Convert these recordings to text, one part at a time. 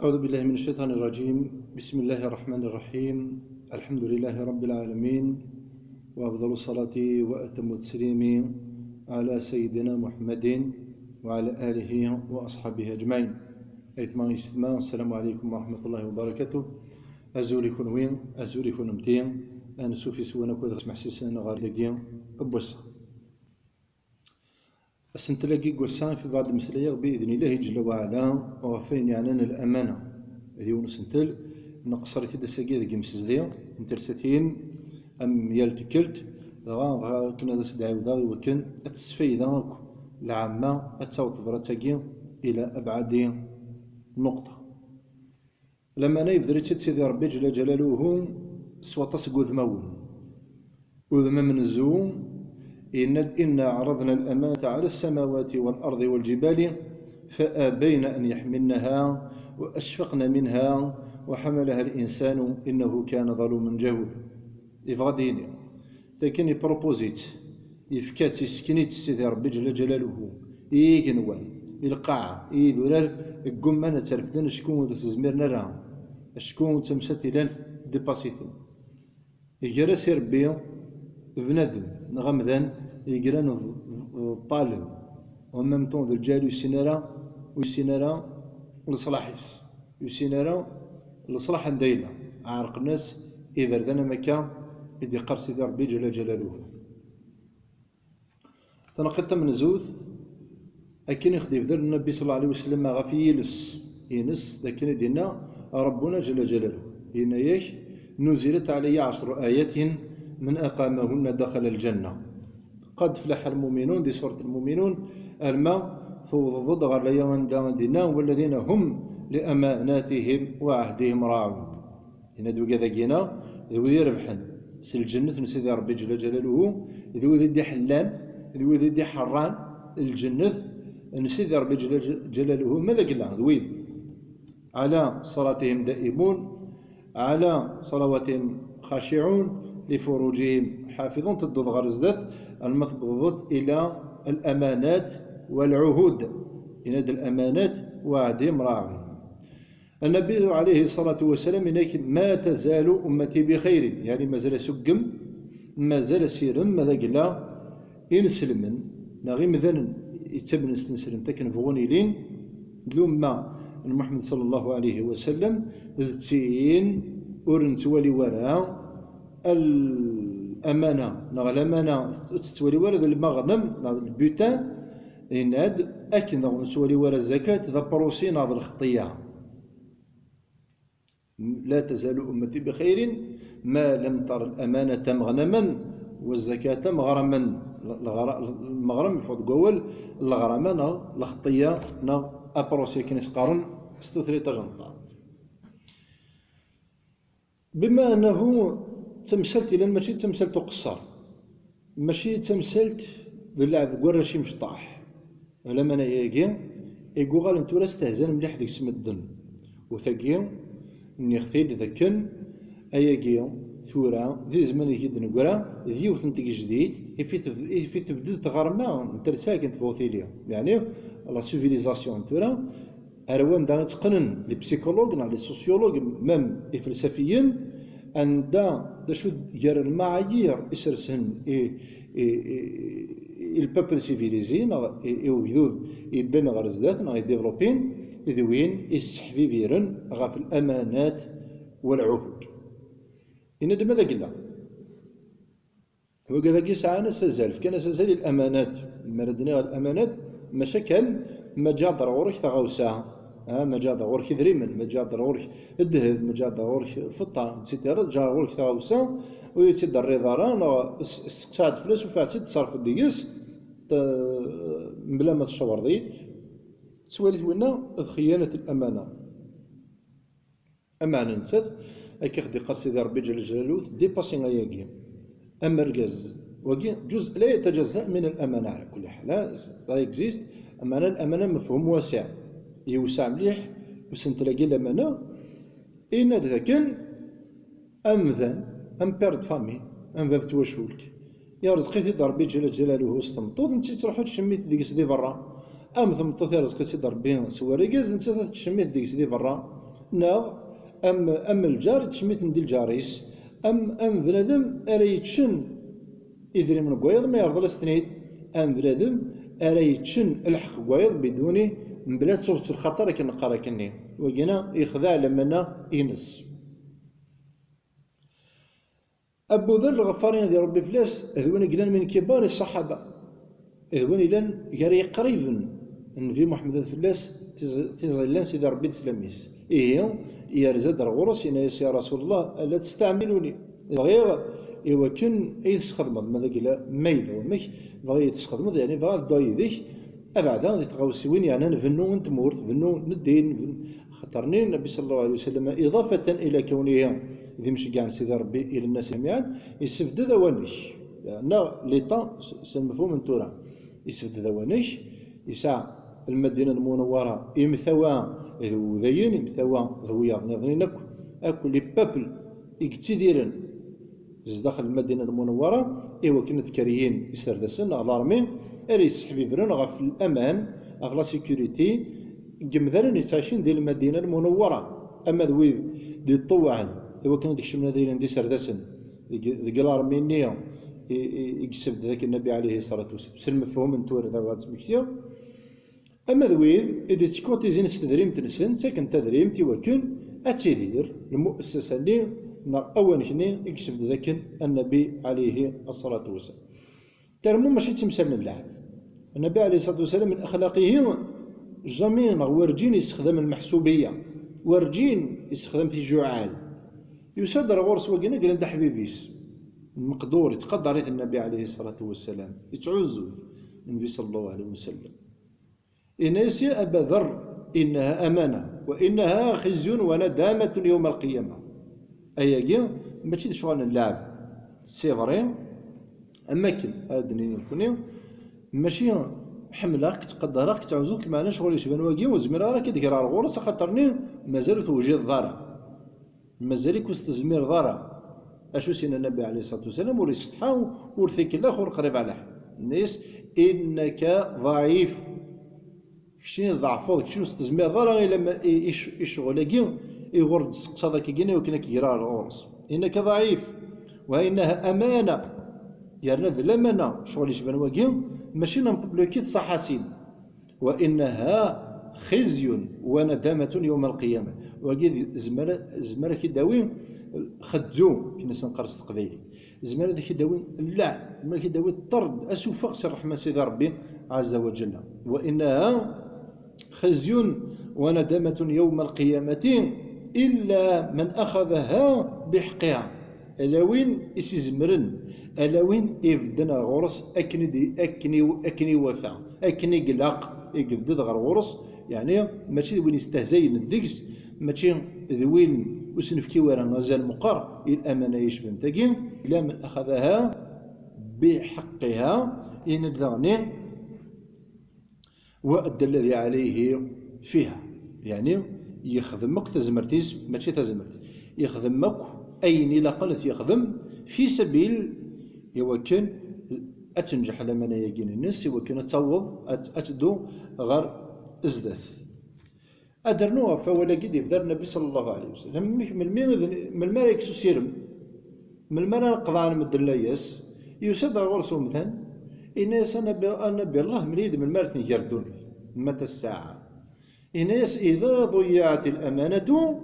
أعوذ بالله من الشيطان الرجيم. بسم الله الرحمن الرحيم. الحمد لله رب العالمين، وأفضل الصلاة وأتم التسليم على سيدنا محمد وعلى آله وأصحابه أجمعين. أيتما يستمع، السلام عليكم ورحمة الله وبركاته. أزولي كنوين أزولي كنمتين أنسو في سوانا كود اسمح سيسان غاردقين أبوسا أسنتلاقي قوسان في بعض المسلية بإذن الله جل وعلا وفين يعني الأمانة هذه ونسنتل نقصر تيدا ساقيا ذاك مسزدي نترستين أم يالتكلت دغا كنا ذا سدعي وذا وكن أتسفيدا العامة أتصوت فراتاقيا إلى أبعد نقطة. لما أنا يفدريتشت سيدي ربي جل جلاله سوى تصق وذمون وذم من الزوم إنا عرضنا الأمانة على السماوات والأرض والجبال فأبين أن يحملنها وأشفقن منها وحملها الإنسان إنه كان ظلوما جهولا. إفغاديني لكن بروبوزيت يفكات سكنيت سيدي ربي جل جلاله إيكنوان القاعة إيذولار القمانة ترفدن شكون تزميرنا راه شكون تمساتلان ديباسيتي يجرس ربي بنادم نغمذان يقران الطالب ومام طون ذو الجال ويسينارا لصلاحيس يسينارا لصلاح دايلة عارق الناس إذا ردنا مكان إذا قرص ذا ربي جل جلاله. تنقلت من زوث أكين يخدف ذر النبي صلى الله عليه وسلم غافي ينس لكن دينا ربنا جل جلاله إن يش نزلت علي 10 آيات من أقامهن دخل الجنة. قد فلح المؤمنون دي سورة المؤمنون الماء فوضض غير ليوان دينا والذين هم لأماناتهم وعهدهم راعون. هنا دو كذا جينا ذو ذي ربحن سل الجنة نسيدي ربي جل جلاله ذو ذي دي حلان ذو ذي دي حران الجنة نسيدي ربي جل جلاله ماذا قلنا ذويذ على صلاتهم دائمون على صلواتهم خاشعون لفروجهم حافظون تدود غرزدت المطبوضات إلى الأمانات والعهود إناد الأمانات وعدهم راعون. النبي عليه الصلاة والسلام ما تزال أمتي بخير يعني ما زال سقم ما زال سيرم ماذا قلا إنسلمن نغي مذن يتبن نسلم تكن فغوني لين لما محمد صلى الله عليه وسلم ذتين أورنت ولي وراء الأمانة نغ الأمانة تتولي ورا المغنم نغ البوتان إناد أكن نغ تولي ورا الزكاة ذا بروسي نغ الخطية. لا تزال أمتي بخير ما لم تر الأمانة مغنما والزكاة مغرما. المغرم يفوت قول الغرامة نغ الخطية نغ أبروسي كنس قارن ستوثري تجنطا. بما أنه تمثلت إلى ماشي تمثلت قصر ماشي تمثلت ذو اللعب قرا شي مشطاح لما أنا ياكي يقول أنتو لا استهزان مليح ديك اسم الدن وثاقي نخفيد ذاكن أياكي ثورة ذي زمان يهيد نقرا ذي وثنتك جديد في تبدل تغرما انت ساكن تفوتيليا يعني لا سيفيليزاسيون تورا أروان دا تقنن لي بسيكولوج لي سوسيولوج ميم الفلسفيين عندها شو ديال المعايير يسرسن البابل سيفيليزين يوجدود يدن غير زدات نغ ديفلوبين يدوين يسحفيفيرن غاف الأمانات والعهود. إن ماذا قلنا وكذا كيسعى سازال كان سازال الأمانات مردنا الأمانات مشاكل ما جا ضروري تغوسا ما جا ضروري دريمن ما جا ضروري الذهب ما جا ضروري الفضة سيتيرا جا ضروري تغوسا ويتدري ضران استقصاد فلوس وفاتي تصرف ديس بلا ما تشاور ذي تسوالي ونا خيانة الأمانة. أمانة نسات أكي خدي قال سيدي ربي جل جلاله ديباسي غياكي أما الركاز وكي جزء لا يتجزأ من الأمانة على كل حال لا يكزيست. أمانة الأمانة مفهوم واسع يوسع مليح وسنتلاقي الأمانة إن ذاكن أمذن أم بيرد فامي أم باب تواشولك يا رزقي تي ربي جل جلاله استمطوط نتي تروحو تشميت ديك سدي برا أم ثم تثير رزقي تي ربي سواريكاز نتا تشميت ديك سدي برا ناغ أم الجار تسميت ندي الجاريس أم بنادم أرا يتشن إذري من قويض ما يرضى السنيد أم بنادم أرا يتشن الحق قويض بدون بلا صوت الخطر كن نقرا كني وجينا يخدع لما ينس. أبو ذر الغفاري ذي ربي فلاس ذوين قلان من كبار الصحابة ذوين لان يري قريبا النبي محمد فلاس تظلان سيدي ربي تسلميس إيه يا رزاد الغرس يا رسول الله ألا تستعملوني غير إوا كن أي تسخدمض ماذا قال ميل ومك بغي تسخدمض يعني بغا الضاي ذيك أبعد ذي تغوسيوين يعني نفنو نتمورت فنو ندين خطرني النبي صلى الله عليه وسلم إضافة إلى كونها ذي مش كاع سيدي ربي إلى الناس جميعا يسفد ذوانيش لأن ليطا سنفهم من تورا يسفد ذوانيش يسعى المدينة المنورة إمثوا ذوذيين إمثوا ذوياض نظرين أكو لي بابل يكتديرن داخل المدينة المنورة إيوا كانت كاريين يسردسن الارمي أري يسحبي فرن غف الأمان غف لا سيكوريتي جمذرن يتعيشين ديال المدينة المنورة أما ذوي دي الطوعن إيوا كانوا ديك الشمنا دايرين دي سردسن ديك الارمي نية يكسب ذاك النبي عليه الصلاة والسلام سلم مفهوم انتور هذا غاد سمكتيا أما ذويذ إذا تكوتي زين تدريم تنسن ساكن تدريم تيوكن أتيدير المؤسسة اللي أول كني يكسب ذاك النبي عليه الصلاة والسلام. ترمو ماشي تمثال اللعب. النبي عليه الصلاة والسلام من أخلاقه جميع ورجين يستخدم المحسوبية ورجين يستخدم في جعال يصدر غرس وقنا قال ده حبيبيس المقدور يتقدر النبي عليه الصلاة والسلام يتعزز النبي صلى الله عليه وسلم. إناس يا أبا ذر إنها أمانة وإنها خزي وندامة يوم القيامة. أياكي ماشي شغل اللعب سيفرين أماكن أدنين يكوني ماشي حملك تقدرك تعوزوك معنا شغل يشبان واقي وزمير راك دير الغرس خاطرني مازال توجد ضرع مازال كوستزمير ضرع أشو سين النبي عليه الصلاة والسلام وريستحاو ورثيك الآخر قريب على الناس إنك ضعيف شنو ضعفوك شنو استزمير ضرع لما يشغلك يغرد صدق كينا وكنا كيرا الغرس إنك ضعيف وإنها أمانة يعني ذا الأمانة شغل يشبان واقي ماشي نمبلوكيت صحاسين وإنها خزي وندامة يوم القيامة واقي زمالة كيداوي خدو كنا سنقرص تقبيلي زمالة كيداوي لا زمالة كيداوي الطرد أسوفق سر رحمة سيدي ربي عز وجل وإنها خزي وندامة يوم القيامة إلا من أخذها بحقها ألاوين يسزمرن ألاوين يفدن الغرس أكني وثا أكني قلق يقفدد غير غرس يعني ماشي وين يستهزين الذكس ماشي ذوين وسنفكي ورا مازال مقر الأمانة يشبن تاكي إلا من أخذها بحقها إن الدغني وأدى الذي عليه فيها يعني يخدمك تزمرتيز ماشي تزمرتيز يخدمك أين إلا قلت يخدم في سبيل يوكن أتنجح لما يجين الناس يوكن تعوض أتدو غير إزدث أدرنوها فولا قد يفدر النبي صلى الله عليه وسلم من الملك سيرم من الملك قضاء مد الليس يسد غرسو مثلا الناس أنا بالله مريد من المالث يردون متى الساعة الناس إذا ضيعت الأمانة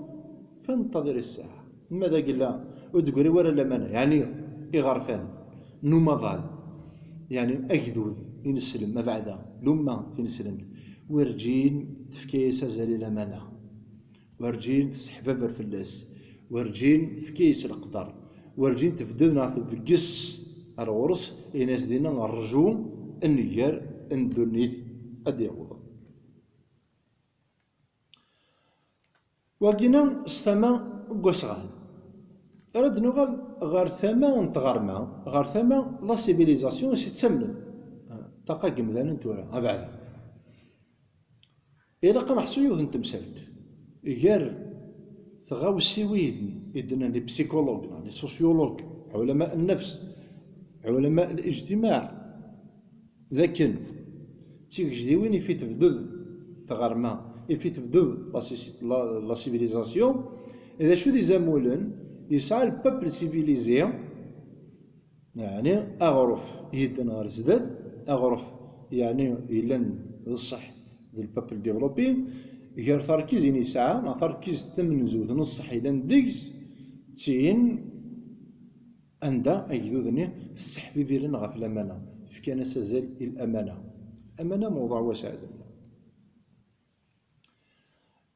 فانتظر الساعة ماذا قال لا وتقولي ولا الأمانة يعني إغرفان نمضان يعني أجذوذ ينسلم ما بعدها لما ينسلم ورجين تفكيس زالي الأمانة ورجين تسحبب في اللاس ورجين تفكيس القدر ورجين تفدلنا في الجس الغرس الناس دينا نرجو النجار اندونيث أديغوض وقنا استمع قسغان رد نغال غار ثما نتغرما غار ثما لا سيفيليزاسيون تتسمن تقاك مثلا نتورا بعد إذا قام حسويوذ نتمسلت غير تغاوسي ويد إذن لي بسيكولوج لي سوسيولوج علماء النفس علماء الاجتماع ذاكن تيك جديوين في تفدد تغرما في تبدو لا سيفيليزاسيون. إذا شو دي زامولن يسعى البابل سيفيليزي يعني أغرف يدنا غير زداد أغرف يعني إلا الصح ذي البابل ديفلوبين غير تركيز يسعى مع تركيز تمنزوذ نصح إلا نديكس تين عند أجدودني الصح في فيرن غف الأمانة في كان سازال الأمانة. أمانة موضوع واسع.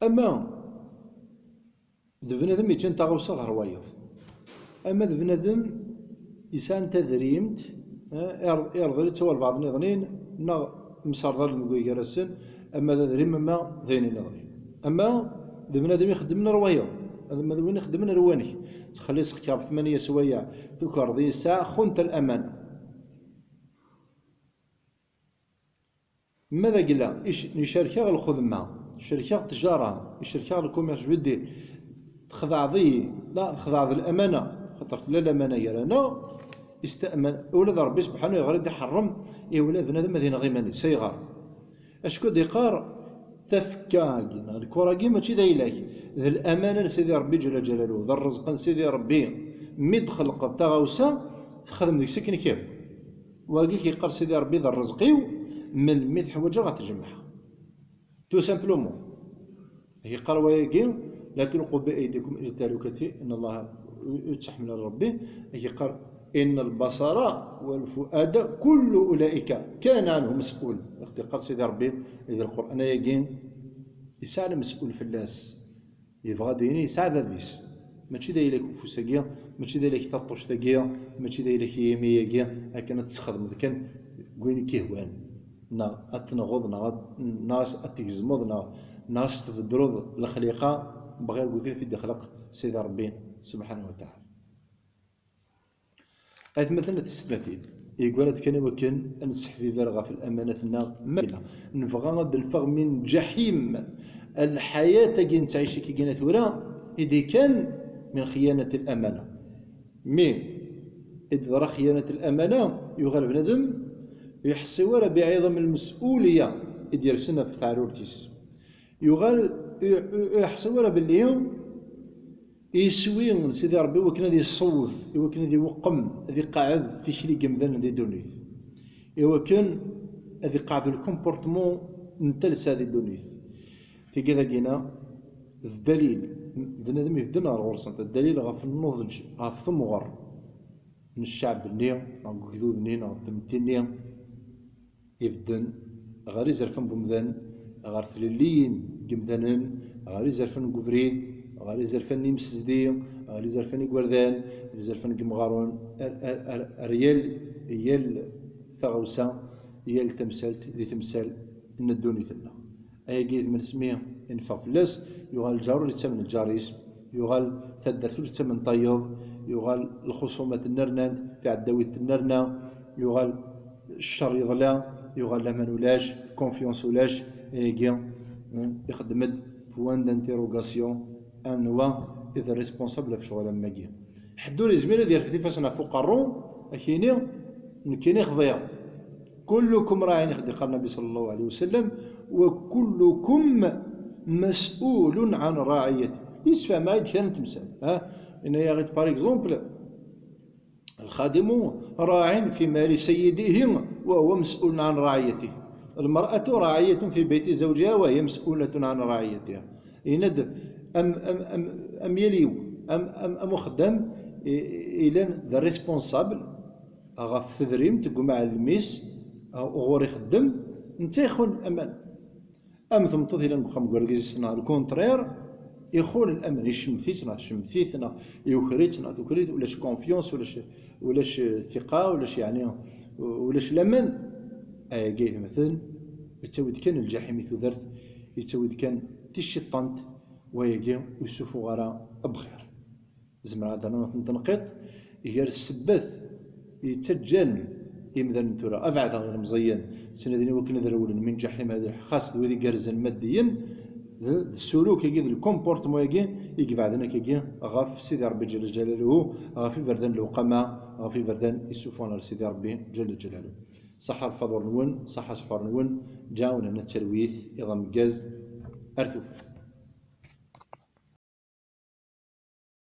أما ذبنادم يتجن تغوصة غير وايض. أما ذبنادم يسان تدريمت يرضي تسوى البعض نظنين نا مسار المقوي جرسن. أما ذريم ما ذين نظري. أما ذبنادم يخدمنا روايض. هذا ما ذوين يخدمنا رواني تخلي سكر 8 سوايع ذكر ذي الساعة خنت الأمانة. ماذا قلنا نشاركها الخدمة شركة التجارة شركة الكوميرس بدي تخضع ذي لا تخضع ذي الأمانة خاطر لا الأمانة يرانا يستأمن ولاد ربي سبحانه يغرد يحرم ولاد بنادم هذين غيماني سيغار اشكو ديقار تفكاكينا الكوراكي ماشي دايلاك ذي الأمانة سيدي ربي جل جلاله ذا الرزق سيدي ربي ميد خلق تغاوسا خدم ديك سكن كيف واقي كيقار سيدي ربي ذا الرزقيو من ميت حوايج غتجمعها تو سامبلومون هي قال وياكي لا تلقوا بأيديكم إلى التهلكة إن الله يتحمل ربي هي قال إن البصر والفؤاد كل أولئك كان عنه مسؤول اختي قال سيدي ربي إذا القرآن يجين يسعى مسؤول في الناس يبغى ديني يسعى بابيس ماشي داير لك فوساكيا ماشي داير لك تطوش تاكيا ماشي داير لك يمياكيا كانت تسخدم كان كوين كيهوان نا اتنغض ناس اتكزمض ناس تفدرض الخليقه بغير بغير في خلق سيدي ربي سبحانه وتعالى. هذا مثلا تستمثيل يقول كان وكان نصح في فرغه في الامانه مالا نبغى نفغ من جحيم الحياه كي نتعيش كي كنا ثورا اذا كان من خيانه الامانه مي اذا خيانه الامانه يغلب بنادم يحسي ورا بعظم المسؤوليه يدير سنه في تعرورتيس يغال يحسي ورا باللي يسوي سيدي ربي وكنا ذي الصوف وكنا ذي وقم ذي قاعد في شري جمذان ذي دونيث وكان ذي قاعد الكومبورتمون نتلس هذه دونيث في كذا كينا الدليل بنادم يفدنا الغرصة الدليل غاف النضج غاف ثمغر من الشعب النية غاف كذوذ نينا غاف تمتين يفدن غير يزرفن بمذان غير ثليلين جمذانن غير يزرفن قبريد غير يزرفن نمسزدي غير يزرفن قوردان يزرفن قمغارون ريال يال ثغوسا يال تمثالت ذي تمثال ان الدوني ثنا اي قيد من اسميه ينفع فلاس يغال الجار اللي تسمن الجاريس يغال ثدرت اللي تسمن طيب يغال الخصومات النرناند في عداوية النرنا يغال الشر يضلا يغال لمن ولاش كونفيونس ولاش يخدم بوان دانتيروغاسيون انوا اذا ريسبونسابل في شغل ماكي حدو لي زميله ديال كيفاش فوق الرون كاينين خضيا كلكم راع يخدم قال النبي صلى الله عليه وسلم وكلكم مسؤول عن رعيته يسفى ما يدخل تمثال إن يا غير بار إكزومبل الخادم راع في مال سيده وهو مسؤول عن رعيته المرأة راعية في بيت زوجها وهي مسؤولة عن رعيتها يند أم يليو أم خدام إلى ذا ريسبونسابل غاف تدريم تقوم مع الميس غور يخدم انت يخون الأمان أم ثم تطهي نخم قرقيزنا الكونترير يخون الأمان يشمثيتنا شمثيتنا يوكريتنا توكريت ولاش كونفيونس ولاش ثقة ولاش يعني ولاش الأمان جاي مثلا يتسود كان الجحيم ثذرت يتسود كان تيشيطانت ويجي ويسوفو غرا بخير زمرا هذا تنقيط غير السباث يتسجل يمدن تورا ابعد غير مزيان سندني وكنا ذرول من جحيم هذا خاص ذوي جارزن ماديا السلوك يجي الكومبورتمون يجي بعدنا كيجي غاف سيدي ربي جل جلاله غاف بردان الوقمه غاف بردان يسوفون سيدي ربي جل جلاله صح الفضل نون صح سحور نون جاونا التلويث ايضا مجاز أرثوف.